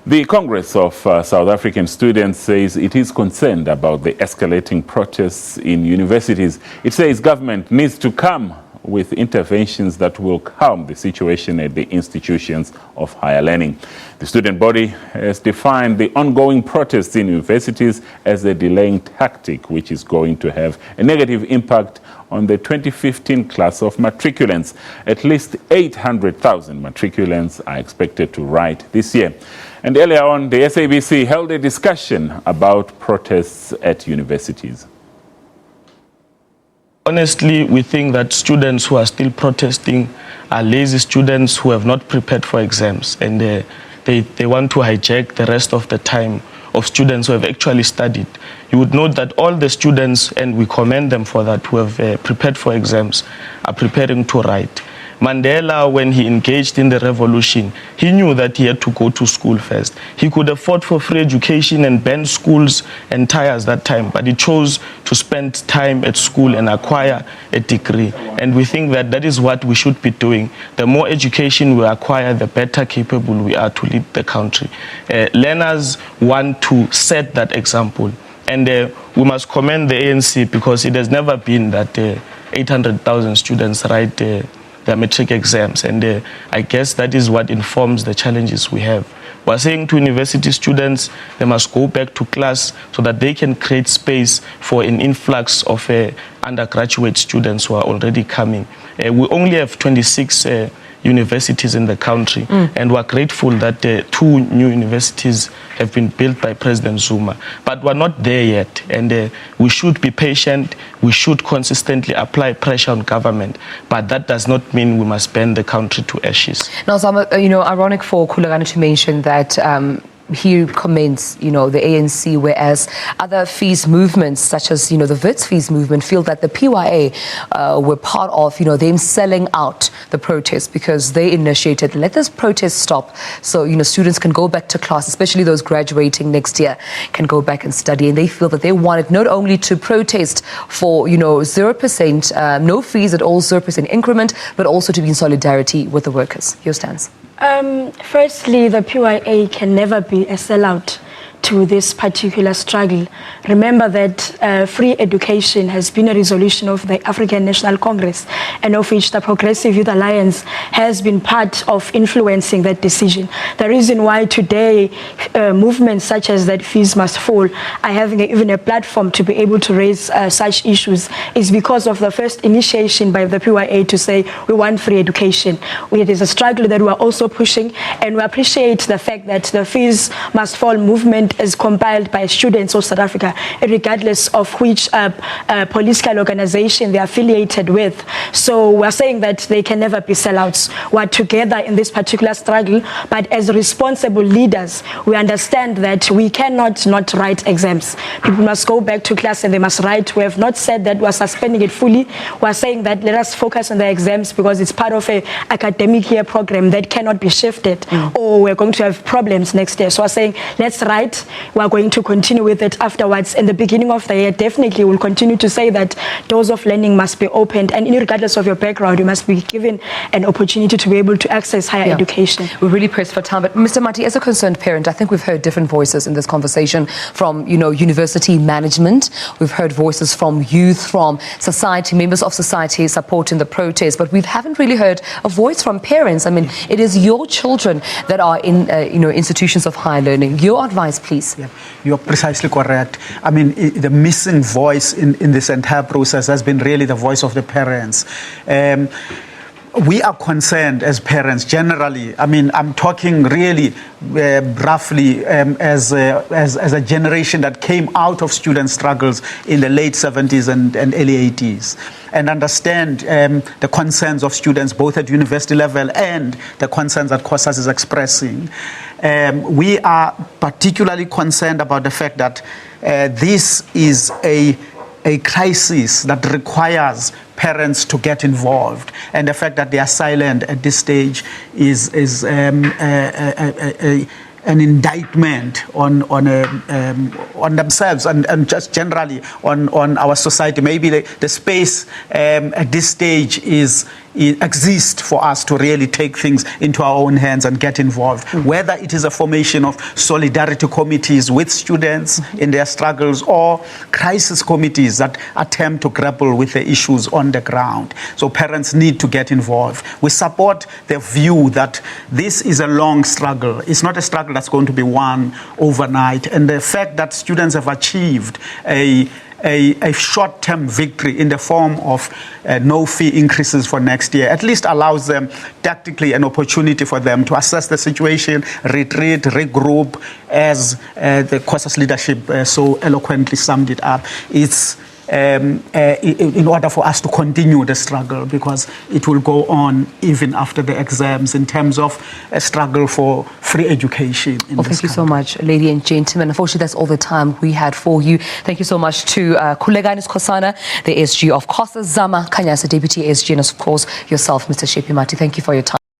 The Congress of South African Students says it is concerned about the escalating protests in universities. It says government needs to come with interventions that will calm the situation at the institutions of higher learning. The student body has defined the ongoing protests in universities as a delaying tactic, which is going to have a negative impact on the 2015 class of matriculants. At least 800,000 matriculants are expected to write this year. And earlier on, the SABC held a discussion about protests at universities. Honestly, we think that students who are still protesting are lazy students who have not prepared for exams, and they want to hijack the rest of the time of students who have actually studied. You would note that all the students, and we commend them for that, who have prepared for exams, are preparing to write. Mandela, when he engaged in the revolution, he knew that he had to go to school first. He could have fought for free education and banned schools and tires that time, but he chose to spend time at school and acquire a degree. And we think that that is what we should be doing. The more education we acquire, the better capable we are to lead the country. Learners want to set that example. And we must commend the ANC, because it has never been that 800,000 students write their matric exams, and I guess that is what informs the challenges we have. We're saying to university students they must go back to class so that they can create space for an influx of undergraduate students who are already coming. We only have 26 universities in the country, and we're grateful that 2 new universities have been built by President Zuma. But we're not there yet, and we should be patient. We should consistently apply pressure on government, but that does not mean we must burn the country to ashes. Now, ironic for Khulekani to mention that he commends, the ANC, whereas other fees movements, such as, the Wits fees movement, feel that the PYA were part of, them selling out the protest because they initiated, let this protest stop so, students can go back to class, especially those graduating next year, can go back and study. And they feel that they wanted not only to protest for, 0%, no fees at all, 0% increment, but also to be in solidarity with the workers. Your stance. Firstly, the PYA can never be a sellout to this particular struggle. Remember that free education has been a resolution of the African National Congress, and of which the Progressive Youth Alliance has been part of influencing that decision. The reason why today movements such as that fees must fall are having even a platform to be able to raise such issues is because of the first initiation by the PYA to say we want free education. It is a struggle that we are also pushing, and we appreciate the fact that the fees must fall movement is compiled by students of South Africa, regardless of which political organization they are affiliated with. So we're saying that they can never be sellouts. We're together in this particular struggle, but as responsible leaders, we understand that we cannot not write exams. People must go back to class and they must write. We have not said that we're suspending it fully. We're saying that let us focus on the exams because it's part of an academic year program that cannot be shifted, or we're going to have problems next year. So we're saying let's write. We're going to continue with it afterwards. In the beginning of the year, definitely we'll continue to say that doors of learning must be opened, and regardless of your background, you must be given an opportunity to be able to access higher education. We're really pressed for time, but Mr. Mati, as a concerned parent, I think we've heard different voices in this conversation from, university management. We've heard voices from youth, from society, members of society supporting the protest, but we haven't really heard a voice from parents. I mean, it is your children that are in, institutions of higher learning. Your advice, please. Yeah, you're precisely correct. I mean, the missing voice in this entire process has been really the voice of the parents. We are concerned as parents generally. I mean, I'm talking really roughly as a generation that came out of student struggles in the late 70s and early 80s, and understand the concerns of students both at university level and the concerns that COSAS is expressing. We are particularly concerned about the fact that this is a crisis that requires parents to get involved, and the fact that they are silent at this stage is an indictment on themselves and just generally on our society. Maybe the space at this stage is exist for us to really take things into our own hands and get involved. Whether it is a formation of solidarity committees with students in their struggles, or crisis committees that attempt to grapple with the issues on the ground. So parents need to get involved. We support the view that this is a long struggle. It's not a struggle that's going to be won overnight. And the fact that students have achieved a short-term victory in the form of no fee increases for next year at least allows them tactically an opportunity for them to assess the situation, retreat, regroup, as the COSAS leadership so eloquently summed it up. It's in order for us to continue the struggle, because it will go on even after the exams in terms of a struggle for free education. Well, thank you so much, ladies and gentlemen. Unfortunately, that's all the time we had for you. Thank you so much to Khulekani Skhosana, the SG of COSAS, Zama Kanyasa, Deputy SG, and of course yourself, Mr. Shepi Mati. Thank you for your time.